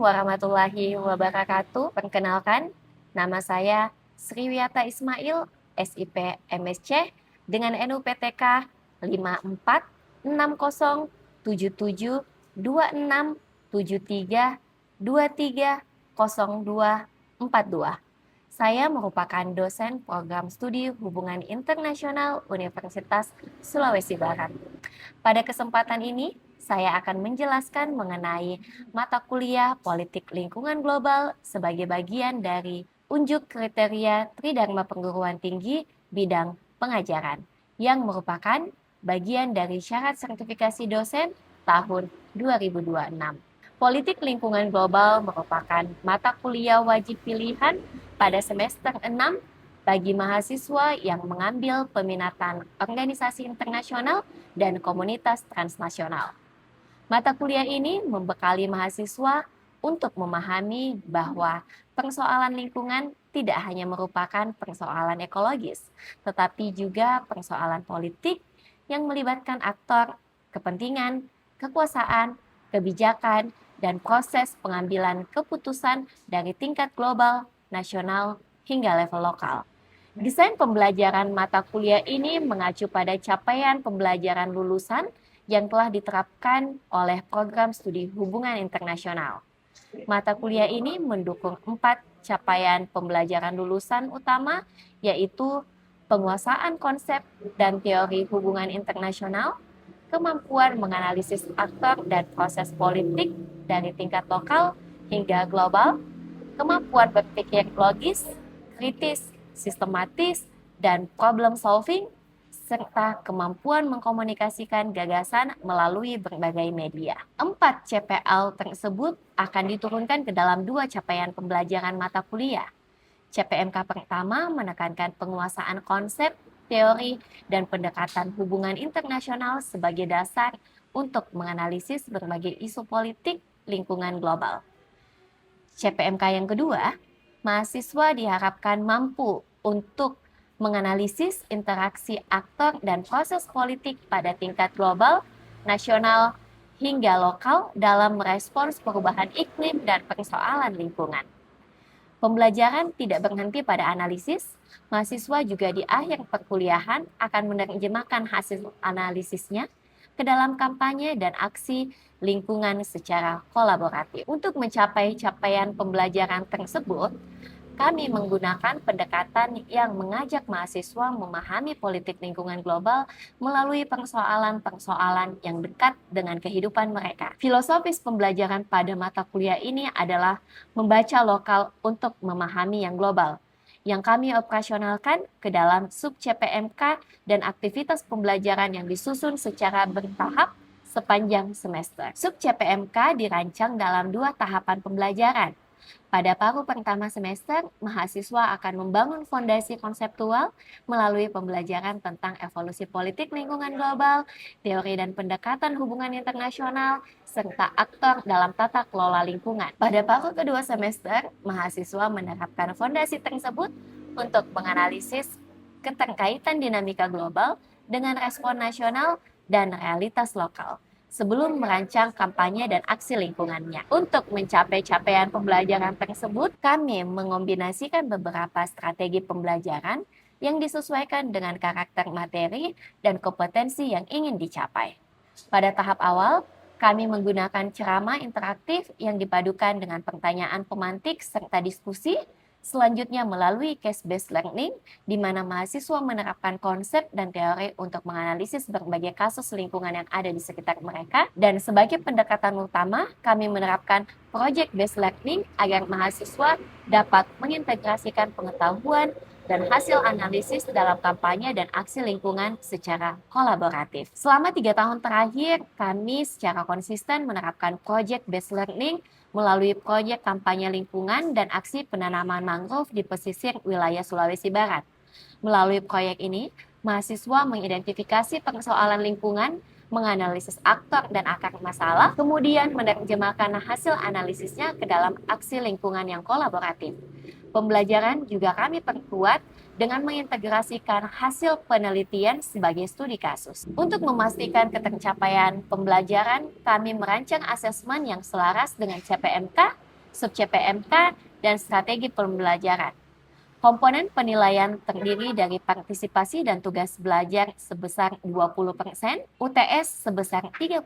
warahmatullahi wabarakatuh. Perkenalkan, nama saya Sriwiyata Ismail, SIP MSc dengan NUPTK 5460277267323042. Saya merupakan dosen program studi hubungan internasional Universitas Sulawesi Barat. Pada kesempatan ini, saya akan menjelaskan mengenai mata kuliah Politik Lingkungan Global sebagai bagian dari unjuk kriteria Tridharma Perguruan Tinggi bidang pengajaran, yang merupakan bagian dari syarat sertifikasi dosen tahun 2026. Politik Lingkungan Global merupakan mata kuliah wajib pilihan pada semester 6 bagi mahasiswa yang mengambil peminatan organisasi internasional dan komunitas transnasional. Mata kuliah ini membekali mahasiswa untuk memahami bahwa persoalan lingkungan tidak hanya merupakan persoalan ekologis, tetapi juga persoalan politik yang melibatkan aktor, kepentingan, kekuasaan, kebijakan, dan proses pengambilan keputusan dari tingkat global, nasional, hingga level lokal. Desain pembelajaran mata kuliah ini mengacu pada capaian pembelajaran lulusan yang telah diterapkan oleh program studi hubungan internasional. Mata kuliah ini mendukung 4 capaian pembelajaran lulusan utama, yaitu penguasaan konsep dan teori hubungan internasional, kemampuan menganalisis aktor dan proses politik dari tingkat lokal hingga global, kemampuan berpikir logis, kritis, sistematis, dan problem solving, serta kemampuan mengkomunikasikan gagasan melalui berbagai media. 4 CPL tersebut akan diturunkan ke dalam 2 capaian pembelajaran mata kuliah. CPMK pertama menekankan penguasaan konsep, teori, dan pendekatan hubungan internasional sebagai dasar untuk menganalisis berbagai isu politik lingkungan global. CPMK yang kedua, mahasiswa diharapkan mampu untuk menganalisis interaksi aktor dan proses politik pada tingkat global, nasional, hingga lokal dalam merespons perubahan iklim dan persoalan lingkungan. Pembelajaran tidak berhenti pada analisis, mahasiswa juga di akhir perkuliahan akan menerjemahkan hasil analisisnya ke dalam kampanye dan aksi lingkungan secara kolaboratif. Untuk mencapai capaian pembelajaran tersebut, kami menggunakan pendekatan yang mengajak mahasiswa memahami politik lingkungan global melalui persoalan-persoalan yang dekat dengan kehidupan mereka. Filosofis pembelajaran pada mata kuliah ini adalah membaca lokal untuk memahami yang global, yang kami operasionalkan ke dalam sub CPMK dan aktivitas pembelajaran yang disusun secara bertahap sepanjang semester. Sub CPMK dirancang dalam 2 tahapan pembelajaran. Pada paruh pertama semester, mahasiswa akan membangun fondasi konseptual melalui pembelajaran tentang evolusi politik lingkungan global, teori dan pendekatan hubungan internasional, serta aktor dalam tata kelola lingkungan. Pada paruh kedua semester, mahasiswa menerapkan fondasi tersebut untuk menganalisis keterkaitan dinamika global dengan respon nasional dan realitas lokal sebelum merancang kampanye dan aksi lingkungannya. Untuk mencapai capaian pembelajaran tersebut, kami mengombinasikan beberapa strategi pembelajaran yang disesuaikan dengan karakter materi dan kompetensi yang ingin dicapai. Pada tahap awal, kami menggunakan ceramah interaktif yang dipadukan dengan pertanyaan pemantik serta diskusi. Selanjutnya melalui case-based learning, di mana mahasiswa menerapkan konsep dan teori untuk menganalisis berbagai kasus lingkungan yang ada di sekitar mereka. Dan sebagai pendekatan utama, kami menerapkan project-based learning agar mahasiswa dapat mengintegrasikan pengetahuan dan hasil analisis dalam kampanye dan aksi lingkungan secara kolaboratif. Selama 3 tahun terakhir, kami secara konsisten menerapkan project-based learning melalui proyek kampanye lingkungan dan aksi penanaman mangrove di pesisir wilayah Sulawesi Barat. Melalui proyek ini, mahasiswa mengidentifikasi persoalan lingkungan, menganalisis aktor dan akar masalah, kemudian menerjemahkan hasil analisisnya ke dalam aksi lingkungan yang kolaboratif. Pembelajaran juga kami perkuat dengan mengintegrasikan hasil penelitian sebagai studi kasus. Untuk memastikan ketercapaian pembelajaran, kami merancang asesmen yang selaras dengan CPMK sub-CPMK, dan strategi pembelajaran. Komponen penilaian terdiri dari partisipasi dan tugas belajar sebesar 20%, UTS sebesar 30%,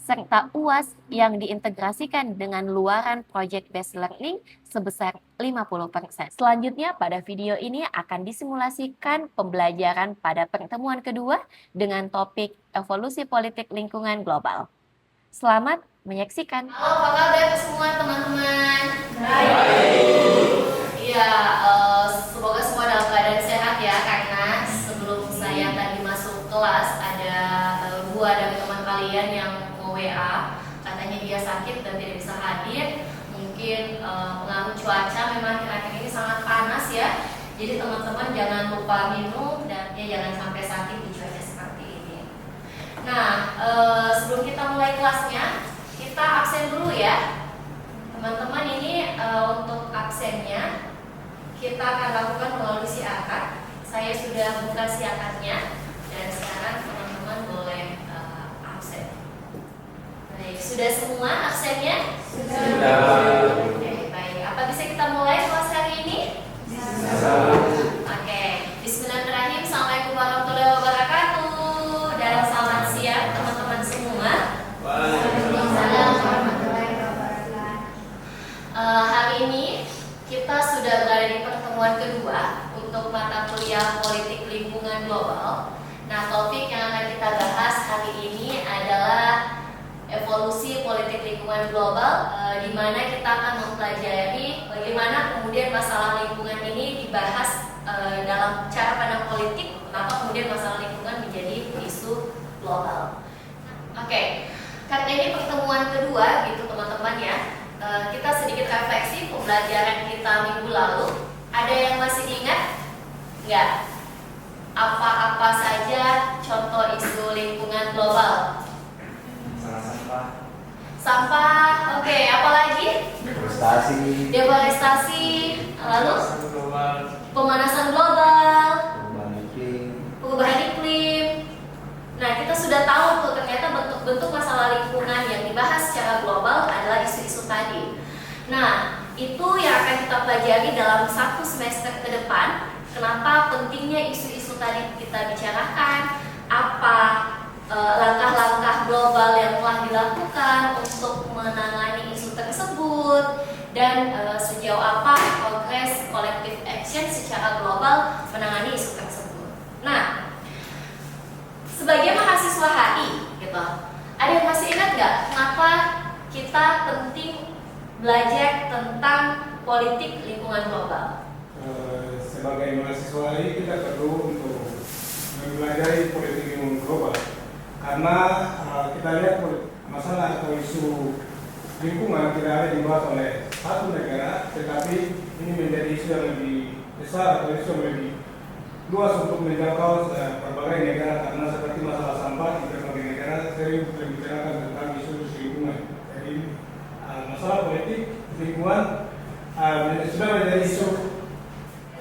serta UAS yang diintegrasikan dengan luaran Project Based Learning sebesar 50%. Selanjutnya, pada video ini akan disimulasikan pembelajaran pada pertemuan kedua dengan topik evolusi politik lingkungan global. Selamat menyaksikan. Halo, apa kabar semua teman-teman? Baik. Iya, semoga semua dalam keadaan sehat ya, karena sebelum saya tadi masuk kelas ada dua dari teman kalian yang mau WA, katanya dia sakit dan tidak bisa hadir. Mungkin pengaruh cuaca memang akhir-akhir ini sangat panas ya. Jadi teman-teman jangan lupa minum dan ya jangan sampai sakit di cuaca seperti ini. Nah, sebelum kita mulai kelasnya, kita absen dulu ya. Teman-teman, ini untuk absennya kita akan lakukan melalui si akad. Saya sudah buka si akadnya dan sekarang teman-teman boleh absen. Baik, sudah semua absennya? Sudah. Oke, baik. Apa bisa kita mulai kelas hari ini? Oke. Bismillahirrahmanirrahim. Assalamualaikum warahmatullahi wabarakatuh. Dan selamat siang teman-teman semua. Waalaikumsalam warahmatullahi wabarakatuh. Hari ini kita sudah berada di pertemuan kedua untuk mata kuliah politik lingkungan global. Nah, topik yang akan kita bahas hari ini adalah evolusi politik lingkungan global, di mana kita akan mempelajari bagaimana kemudian masalah lingkungan ini dibahas dalam cara pandang politik, kenapa kemudian masalah lingkungan menjadi isu global. Oke, karena ini pertemuan kedua gitu teman-teman ya. Kita sedikit refleksi pembelajaran kita minggu lalu. Ada yang masih ingat? Enggak? Apa-apa saja contoh isu lingkungan global? Sampah. Sampah, oke. Apa lagi? Deforestasi. Lalu? Pemanasan global. Perubahan iklim. Nah, kita sudah tahu tuh ternyata bentuk-bentuk masalah lingkungan yang dibahas secara global adalah isu-isu tadi. Nah, itu yang akan kita pelajari dalam satu semester ke depan. Kenapa pentingnya isu-isu tadi kita bicarakan? Apa langkah-langkah global yang telah dilakukan untuk menangani isu tersebut? Dan sejauh apa progres collective action secara global menangani isu tersebut? Nah, sebagai mahasiswa HI, gitu, ada yang masih ingat nggak kenapa kita penting belajar tentang politik lingkungan global? Sebagai mahasiswa HI kita perlu untuk mempelajari politik lingkungan global karena kita lihat masalah atau isu lingkungan tidak hanya dibahas oleh satu negara, tetapi ini menjadi isu yang lebih besar atau isu yang lebih luas untuk menjangkau berbagai negara, karena seperti masalah sampah di berbagai negara sering membicarakan tentang isu lingkungan. Jadi masalah politik lingkungan sudah menjadi isu.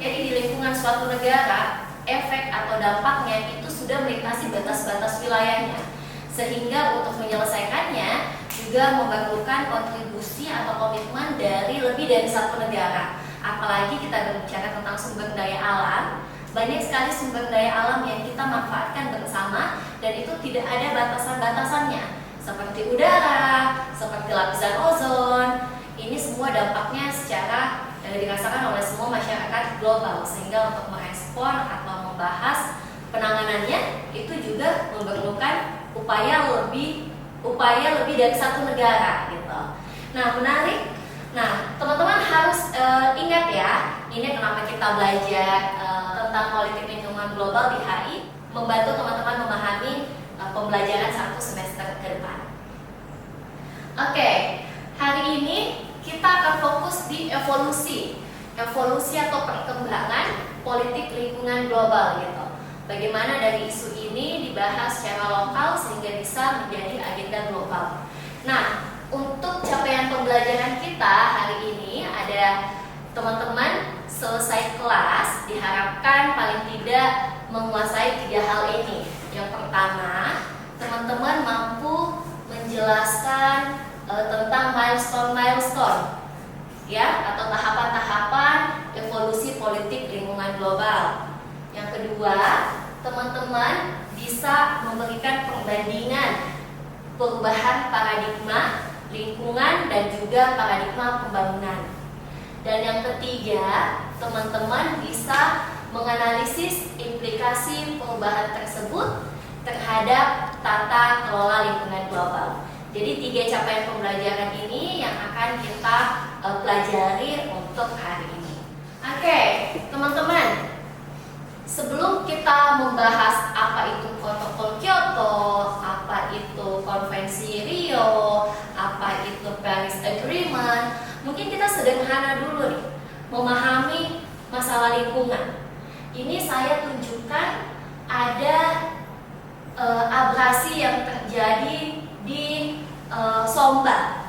Jadi di lingkungan suatu negara, efek atau dampaknya itu sudah melintasi batas-batas wilayahnya, sehingga untuk menyelesaikannya juga memerlukan kontribusi atau komitmen dari lebih dari satu negara. Apalagi kita berbicara tentang sumber daya alam. Banyak sekali sumber daya alam yang kita manfaatkan bersama dan itu tidak ada batasan-batasannya, seperti udara, seperti lapisan ozon. Ini semua dampaknya secara dirasakan oleh semua masyarakat global, sehingga untuk merespon atau membahas penanganannya itu juga memerlukan upaya lebih dari satu negara gitu. Nah, menarik. Nah, teman-teman harus ingat ya, ini kenapa kita belajar tentang politik lingkungan global di HI, membantu teman-teman memahami pembelajaran satu semester ke depan. Oke, hari ini kita akan fokus di evolusi atau perkembangan politik lingkungan global gitu. Bagaimana dari isu ini dibahas secara lokal sehingga bisa menjadi agenda global. Nah, untuk capaian pembelajaran kita hari ini ada teman-teman selesai kelas diharapkan paling tidak menguasai 3 hal ini. Yang pertama, teman-teman mampu menjelaskan tentang milestone ya, atau tahapan-tahapan evolusi politik lingkungan global. Yang kedua, teman-teman bisa memberikan perbandingan perubahan paradigma lingkungan dan juga paradigma pembangunan. Dan yang ketiga, teman-teman bisa menganalisis implikasi perubahan tersebut terhadap tata kelola lingkungan global. Jadi 3 capaian pembelajaran ini yang akan kita pelajari untuk hari ini. Oke, teman-teman, sebelum kita membahas apa itu protokol Kyoto, apa itu konvensi Rio, apa itu Paris Agreement, mungkin kita sederhana dulu nih, memahami masalah lingkungan. Ini saya tunjukkan ada abrasi yang terjadi di Somba,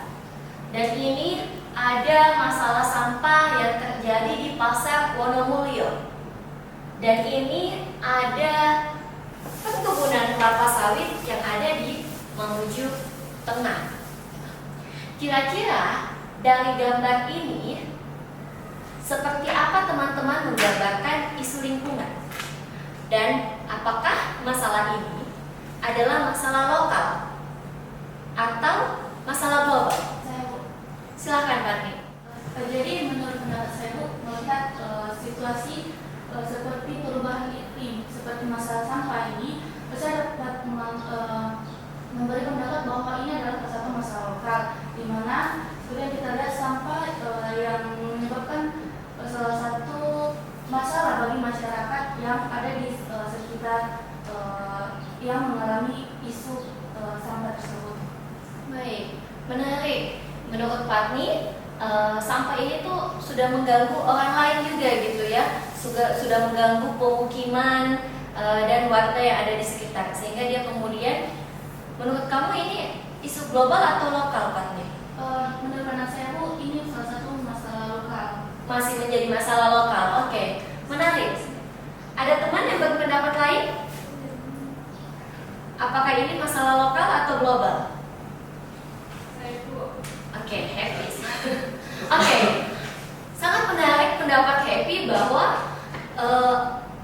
dan ini ada masalah sampah yang terjadi di Pasar Wonomulyo, dan ini ada perkebunan kelapa sawit yang ada di Mamuju Tengah. Kira-kira dari gambar ini seperti apa teman-teman menggambarkan isu lingkungan, dan apakah masalah ini adalah masalah lokal atau masalah global? Silakan Pak Nik. Jadi menurut pendapat saya melihat situasi seperti perubahan iklim, seperti masalah sampah ini, saya dapat memberi pendapat bahwa ini adalah salah satu masalah lokal, di mana kemudian kita lihat sampah yang menyebabkan salah satu masalah bagi masyarakat yang ada di sekitar yang mengalami isu sampah tersebut. Baik, menarik. Menurut Patni, sampah ini tuh sudah mengganggu orang lain juga gitu ya, sudah mengganggu pemukiman dan warga yang ada di sekitar, sehingga dia kemudian, menurut kamu ini isu global atau lokal Patni? Menurut pandangan saya ini salah satu masalah lokal. Masih menjadi masalah lokal. Oke, menarik. Ada teman yang berpendapat lain? Apakah ini masalah lokal atau global? Oke, happy. Oke, sangat menarik pendapat Happy bahwa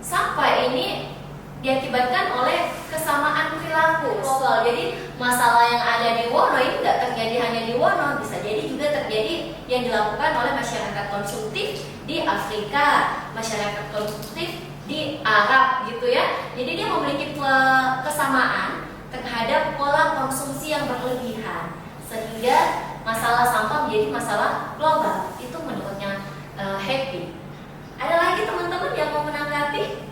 sampah ini diakibatkan oleh kesamaan perilaku global. Jadi masalah yang ada di Wono ini tidak terjadi hanya di Wono, bisa jadi juga terjadi yang dilakukan oleh masyarakat konsumtif di Afrika, masyarakat konsumtif di Arab gitu ya. Jadi dia memiliki kesamaan terhadap pola konsumsi yang berlebihan, sehingga masalah sampah menjadi masalah global. Itu menurutnya Happy. Ada lagi teman-teman yang mau menanggapi?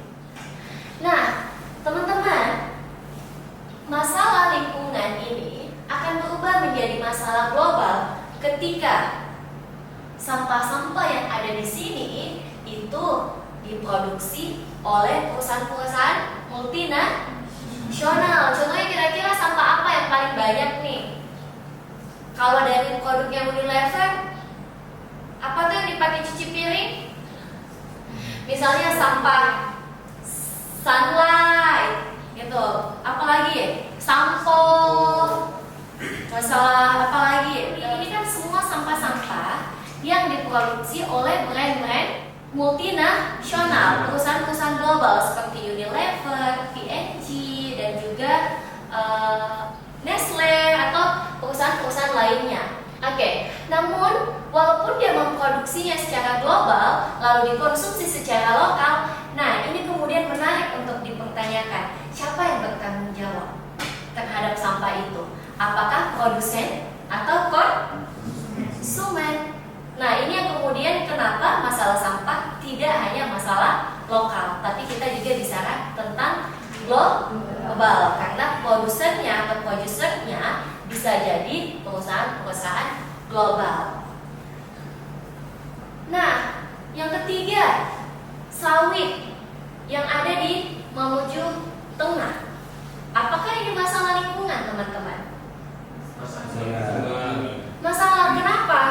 Nah, teman-teman, masalah lingkungan ini akan berubah menjadi masalah global ketika sampah-sampah yang ada di sini itu diproduksi oleh perusahaan-perusahaan multinasional. Contohnya kira-kira sampah apa yang paling banyak nih? Kalau dari produknya Unilever, apa tuh yang dipakai cuci piring? Misalnya sampah Sunlight, gitu. Apalagi? Sampo. Masalah apa lagi? Ini kan semua sampah-sampah yang diproduksi oleh brand-brand multinasional, perusahaan-perusahaan global seperti Unilever, P&G, dan juga Nestle atau perusahaan-perusahaan lainnya. Oke, namun walaupun dia memproduksinya secara global lalu dikonsumsi secara lokal, nah ini kemudian menarik untuk dipertanyakan, siapa yang bertanggung jawab terhadap sampah itu? Apakah produsen atau konsumen? Nah, ini yang kemudian kenapa masalah sampah tidak hanya masalah lokal, tapi kita juga bicara tentang global, karena produsennya atau produsernya bisa jadi perusahaan-perusahaan global. Nah, yang ketiga, sawit yang ada di Mamuju Tengah. Apakah ini masalah lingkungan, teman-teman? Masalah kenapa?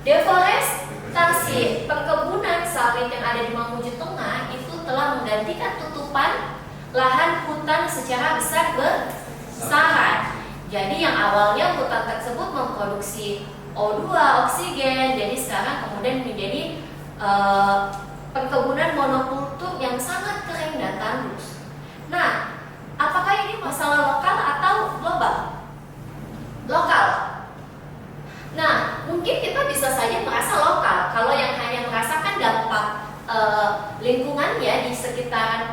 Deforestasi, perkebunan sawit yang ada di Mamuju Tengah itu telah menggantikan tutupan lahan hutan secara besar-besaran. Jadi yang awalnya hutan tersebut memproduksi O2, oksigen, jadi sekarang kemudian menjadi perkebunan monokultur yang sangat kering dan tandus. Nah, apakah ini masalah lokal atau global? Lokal. Nah, mungkin kita bisa saja merasa lokal kalau yang hanya merasakan dampak lingkungannya di sekitaran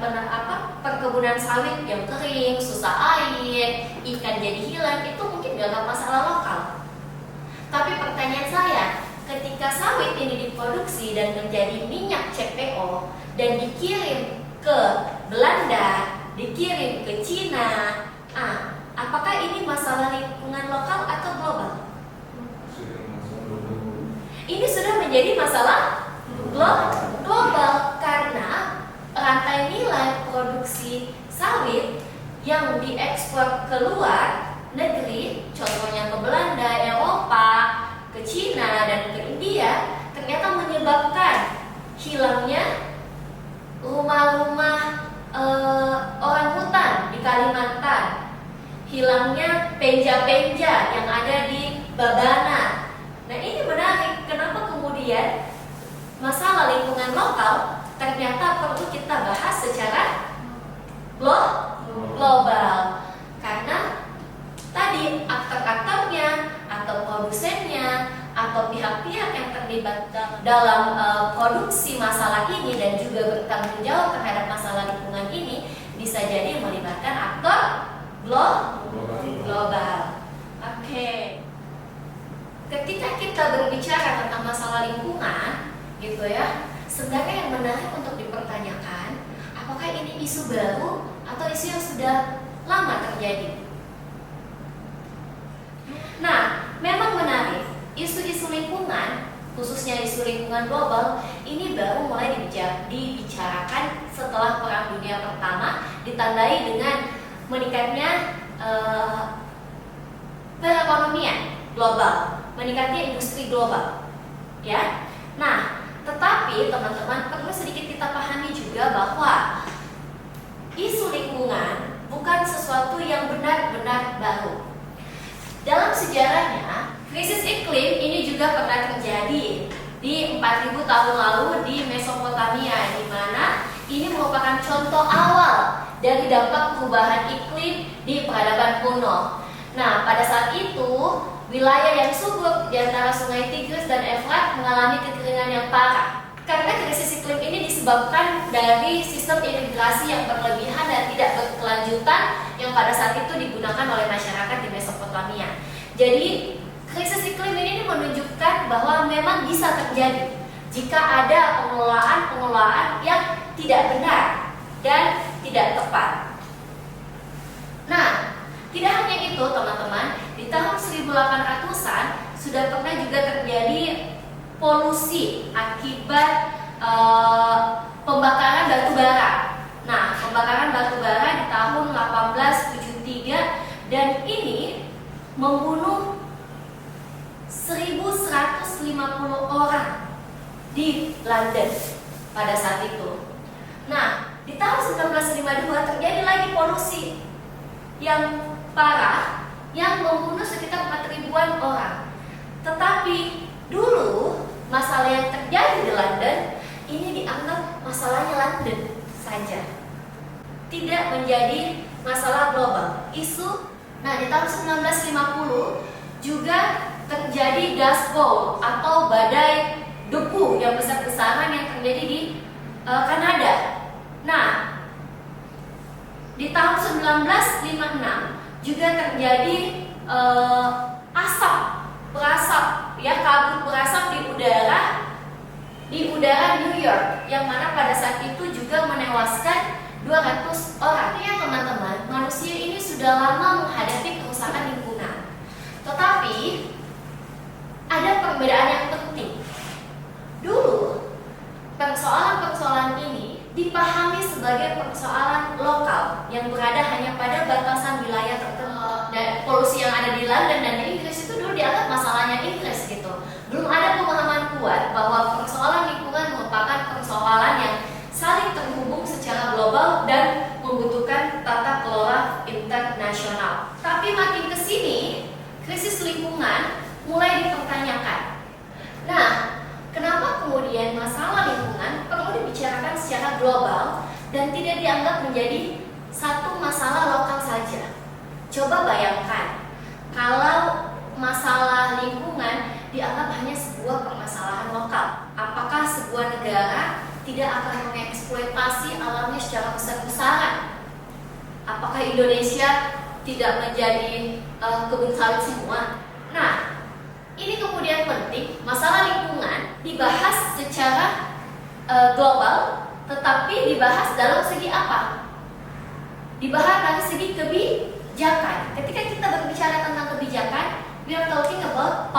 perkebunan sawit yang kering, susah air, ikan jadi hilang, itu mungkin dianggap masalah lokal. Tapi pertanyaan saya, ketika sawit ini diproduksi dan menjadi minyak CPO dan dikirim ke Belanda, dikirim ke Cina, apakah ini masalah lingkungan lokal atau global? Ini sudah menjadi masalah global karena rantai nilai produksi sawit yang diekspor ke luar negeri, contohnya ke Belanda, Eropa, ke Cina, dan ke India, ternyata menyebabkan hilangnya rumah-rumah orang hutan di Kalimantan, hilangnya penja-penja yang ada di Babana. Nah, ini menarik, kenapa kemudian masalah lingkungan lokal ternyata perlu kita bahas secara global, karena tadi aktor-aktornya atau produsennya atau pihak-pihak yang terlibat dalam produksi masalah ini dan juga bertanggung jawab terhadap masalah lingkungan ini bisa jadi melibatkan aktor global. Oke. Ketika kita berbicara tentang masalah lingkungan, gitu ya, sebenarnya yang menarik untuk dipertanyakan, apakah ini isu baru atau isu yang sudah lama terjadi? Nah, memang menarik, isu-isu lingkungan, khususnya isu lingkungan global, ini baru mulai dibicarakan setelah Perang Dunia Pertama, ditandai dengan meningkatnya perekonomian global, meningkatnya industri global, ya. Nah, tetapi teman-teman perlu sedikit kita pahami juga bahwa isu lingkungan bukan sesuatu yang benar-benar baru. Dalam sejarahnya, krisis iklim ini juga pernah terjadi di 4000 tahun lalu di Mesopotamia, di mana ini merupakan contoh awal dari dampak perubahan iklim di peradaban kuno. Nah, pada saat itu wilayah yang subur di antara sungai Tigris dan Efrat mengalami kekeringan yang parah. Karena krisis iklim ini disebabkan dari sistem irigasi yang berlebihan dan tidak berkelanjutan yang pada saat itu digunakan oleh masyarakat di Mesopotamia. Jadi, krisis iklim ini menunjukkan bahwa memang bisa terjadi jika ada pengelolaan yang tidak benar dan tidak tepat. Nah, tidak hanya itu teman-teman, di tahun 1800-an sudah pernah juga terjadi polusi akibat pembakaran batu bara. Nah, pembakaran batu bara di tahun 1873 dan ini membunuh 1150 orang di London pada saat itu. Nah, di tahun 1952 terjadi lagi polusi yang parah yang membunuh sekitar 4.000-an orang. Tetapi dulu masalah yang terjadi di London ini dianggap masalahnya London saja, tidak menjadi masalah global. Nah, di tahun 1950 juga terjadi dust bowl atau badai debu yang besar-besaran yang terjadi di Kanada. Nah, di tahun 1956 juga terjadi berasap, ya, kabut berasap di udara New York, yang mana pada saat itu juga menewaskan 200 orang. Ya teman-teman, manusia ini sudah lama menghadapi kerusakan lingkungan. Tetapi ada perbedaan yang penting. Dulu persoalan-persoalan ini dipahami sebagai persoalan lokal yang berada hanya pada batasan wilayah tertentu. Dan polusi yang ada di London dan di Inggris itu dulu dianggap masalahnya Inggris gitu. Belum ada pemahaman kuat bahwa persoalan lingkungan merupakan persoalan yang saling terhubung secara global dan membutuhkan tata kelola internasional. Tapi makin kesini dan tidak dianggap menjadi satu masalah lokal saja. Coba bayangkan kalau masalah lingkungan dianggap hanya sebuah permasalahan lokal. Apakah sebuah negara tidak akan mengeksploitasi alamnya secara besar-besaran? Apakah Indonesia tidak menjadi kebun sawit semua? Nah, ini kemudian penting, masalah lingkungan dibahas secara global, tetapi dibahas dalam segi apa? Dibahas dari segi kebijakan. Ketika kita berbicara tentang kebijakan, we are talking about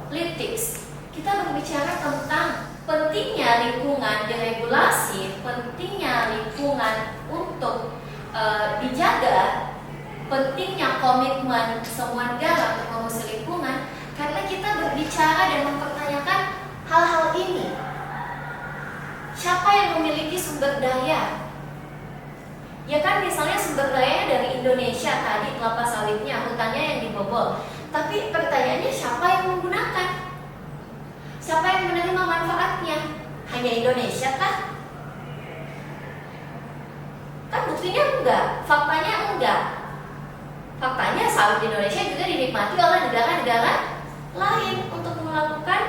politics. Kita berbicara tentang pentingnya lingkungan diregulasi, pentingnya lingkungan untuk dijaga, pentingnya komitmen semua negara untuk mengurus lingkungan, karena kita berbicara dan mempertanyakan hal-hal ini. Siapa yang memiliki sumber daya? Ya kan, misalnya sumber daya dari Indonesia tadi, kelapa sawitnya, hutannya yang dibobol. Tapi pertanyaannya, siapa yang menggunakan? Siapa yang menerima manfaatnya? Hanya Indonesia kah? Kan buktinya enggak, faktanya enggak. Faktanya sawit Indonesia juga dinikmati oleh negara-negara lain untuk melakukan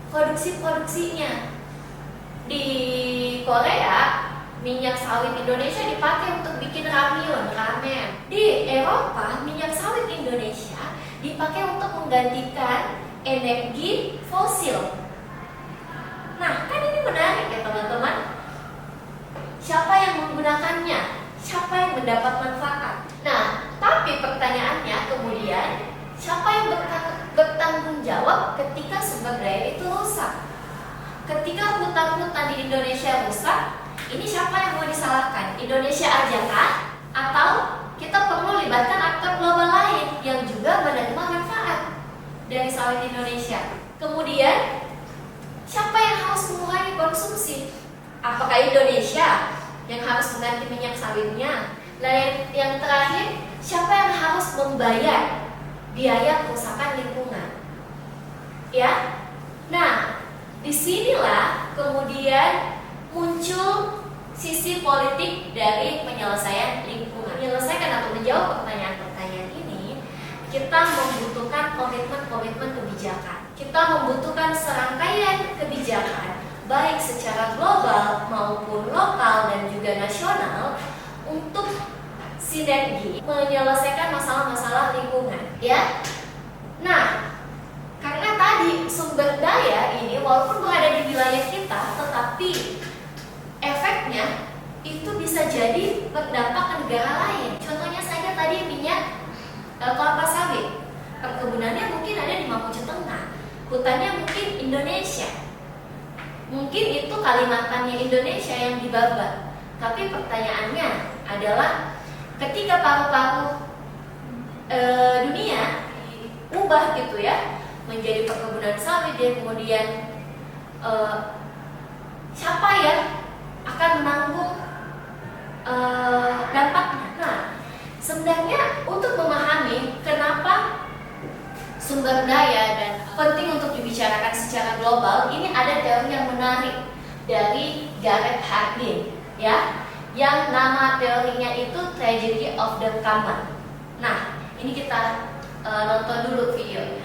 produksi-produksinya. Di Korea, minyak sawit Indonesia dipakai untuk bikin ramen. Di Eropa, minyak sawit Indonesia dipakai untuk menggantikan energi fosil. Nah, kan ini menarik ya teman-teman. Siapa yang menggunakannya? Siapa yang mendapat manfaat? Nah, tapi pertanyaannya kemudian, siapa yang bertanggung jawab ketika sumber daya itu rusak? Ketika hutan-hutan di Indonesia rusak, ini siapa yang mau disalahkan? Indonesia aja kah? Atau kita perlu libatkan aktor global lain yang juga menerima manfaat dari sawit Indonesia? Kemudian, siapa yang harus mengurangi konsumsi? Apakah Indonesia yang harus mengganti minyak sawitnya? Dan yang terakhir, siapa yang harus membayar biaya kerusakan lingkungan? Ya, nah disinilah kemudian muncul sisi politik dari penyelesaian lingkungan. Menyelesaikan atau menjawab pertanyaan-pertanyaan ini, kita membutuhkan komitmen-komitmen kebijakan. Kita membutuhkan serangkaian kebijakan, baik secara global maupun lokal dan juga nasional, untuk sinergi menyelesaikan masalah-masalah lingkungan. Ya, nah, karena tadi sumber daya ini walaupun berada di wilayah kita, tetapi efeknya itu bisa jadi berdampak ke negara lain. Contohnya saja tadi minyak kelapa sawit, perkebunannya mungkin ada di Mamuju Tengah, hutannya mungkin Indonesia, mungkin itu Kalimantannya Indonesia yang dibabat. Tapi pertanyaannya adalah, ketika paru-paru dunia diubah gitu ya, menjadi perkebunan sawit, dan kemudian siapa yang akan menanggung dampaknya? Nah, sebenarnya untuk memahami kenapa sumber daya dan penting untuk dibicarakan secara global, ini ada teori yang menarik dari Gareth Hardin, ya, yang nama teorinya itu Tragedy of the Common. Nah, ini kita nonton dulu videonya.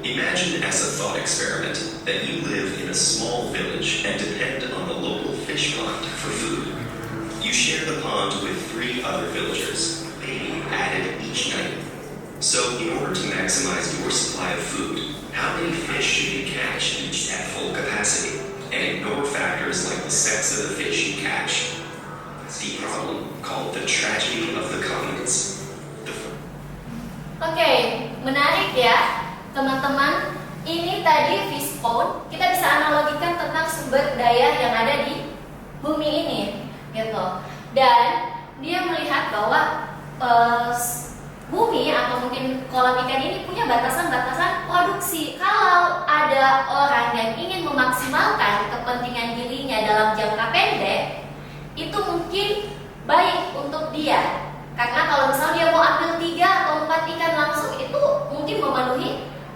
Imagine as a thought experiment that you live in a small village and depend on the local fish pond for food. You share the pond with 3 other villagers, maybe added each night. So in order to maximize your supply of food, how many fish should you catch each at full capacity? And ignore factors like the sex of the fish you catch. The problem called the tragedy of the commons. Oke, menarik ya teman-teman. Ini tadi fish pond, kita bisa analogikan tentang sumber daya yang ada di bumi ini, gitu. Dan dia melihat bahwa bumi atau mungkin kolam ikan ini punya batasan-batasan produksi. Kalau ada orang yang ingin memaksimalkan kepentingan dirinya dalam jangka pendek, itu mungkin baik untuk dia. Karena kalau misalnya dia mau ambil 3 atau 4 ikan langsung, itu mungkin memenuhi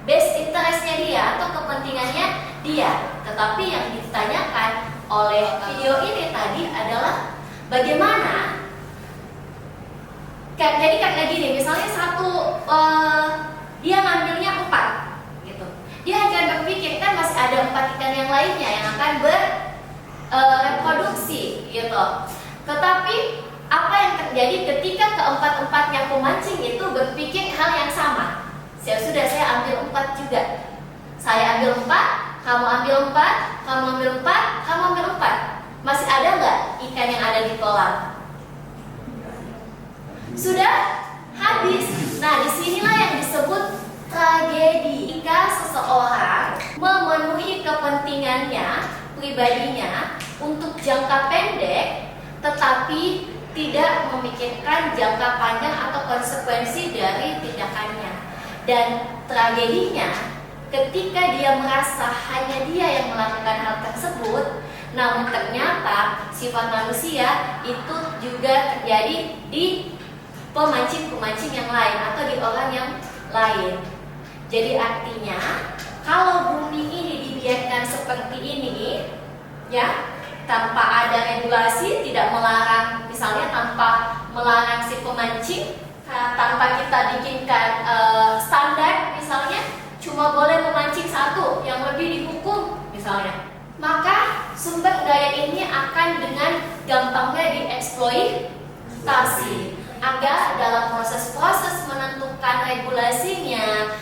best interest interestnya dia atau kepentingannya dia. Tetapi yang ditanyakan oleh video ini tadi adalah bagaimana. Jadi kayak gini, misalnya dia ngambilnya 4 gitu. Dia akan berpikir kan masih ada 4 ikan yang lainnya yang akan berreproduksi gitu. Tetapi apa yang terjadi ketika keempat-empatnya pemancing itu berpikir hal yang sama? Ya sudah, saya ambil 4 juga. Saya ambil 4, kamu ambil 4, kamu ambil 4, kamu ambil 4. Masih ada nggak ikan yang ada di kolam? Sudah habis. Nah, disinilah yang disebut tragedi. Jika seseorang memenuhi kepentingannya, pribadinya untuk jangka pendek, tetapi tidak memikirkan jangka panjang atau konsekuensi dari tindakannya. Dan tragedinya, ketika dia merasa hanya dia yang melakukan hal tersebut, namun ternyata sifat manusia itu juga terjadi di pemancing-pemancing yang lain atau di orang yang lain. Jadi artinya, kalau bumi ini dibiarkan seperti ini, ya, tanpa ada regulasi, tidak melarang, misalnya tanpa melarang si pemancing, tanpa kita bikinkan standar, misalnya cuma boleh memancing 1, yang lebih dihukum, misalnya, maka sumber daya ini akan dengan gampangnya dieksploitasi. Agar dalam proses-proses menentukan regulasinya,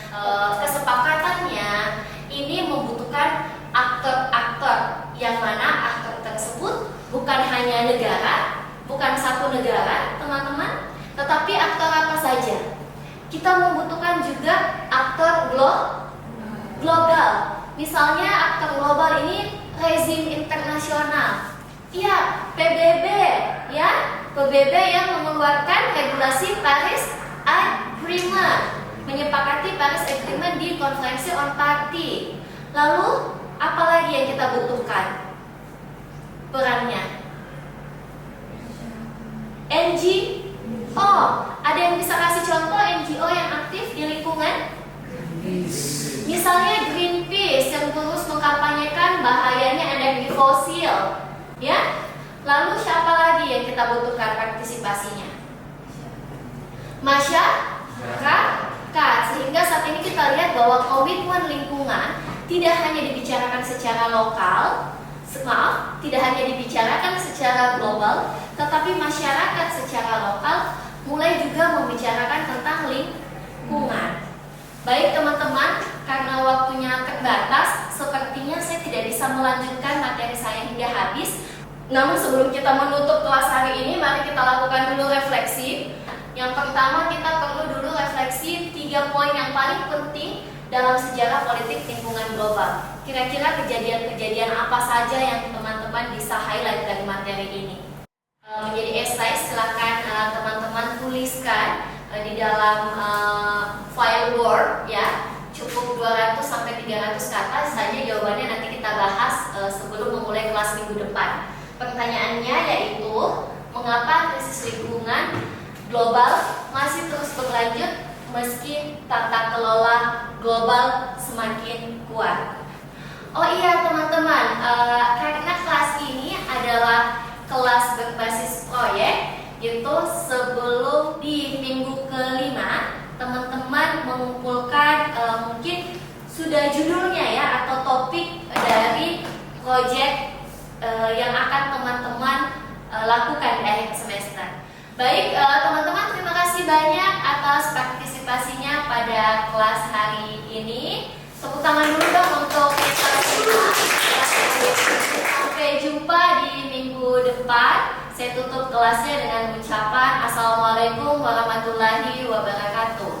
kesepakatannya, ini membutuhkan aktor-aktor yang mana aktor tersebut bukan hanya negara, bukan satu negara, teman-teman, tetapi aktor apa saja. Kita membutuhkan juga aktor global. Misalnya aktor global ini rezim internasional. Iya, PBB, ya. PBB yang mengeluarkan regulasi Paris Agreement, menyepakati Paris Agreement di Konferensi on Party. Lalu, apalagi yang kita butuhkan perannya? NGO. Ada yang bisa kasih contoh NGO yang aktif di lingkungan? Misalnya Greenpeace yang terus mengkampanyekan bahayanya energi fosil, ya. Lalu siapa lagi yang kita butuhkan partisipasinya? Masyarakat. Sehingga saat ini kita lihat bahwa komitmen lingkungan tidak hanya dibicarakan secara lokal, tidak hanya dibicarakan secara global, tetapi masyarakat secara lokal mulai juga membicarakan tentang lingkungan. Baik teman-teman, karena waktunya terbatas, sepertinya saya tidak bisa melanjutkan materi saya hingga habis. Namun sebelum kita menutup kelas hari ini, mari kita lakukan dulu refleksi. Yang pertama, kita perlu dulu refleksi 3 poin yang paling penting dalam sejarah politik lingkungan global. Kira-kira kejadian-kejadian apa saja yang teman-teman bisa highlight dari materi ini? Menjadi esai, silakan teman-teman tuliskan di dalam file Word, ya. Cukup 200 sampai 300 kata saja, jawabannya nanti kita bahas sebelum memulai kelas minggu depan. Pertanyaannya yaitu, mengapa krisis lingkungan global masih terus berlanjut meski tata kelola global semakin kuat? Oh iya teman-teman, karena kelas ini adalah kelas berbasis proyek, itu sebelum di minggu kelima teman-teman mengumpulkan mungkin sudah judulnya ya, atau topik dari proyek yang akan teman-teman lakukan di akhir semester. Baik teman-teman, terima kasih banyak atas partisipasinya pada kelas hari ini. Tepuk tangan dulu dong untuk kita semua. Sampai jumpa di minggu depan. Saya tutup kelasnya dengan ucapan Assalamualaikum warahmatullahi wabarakatuh.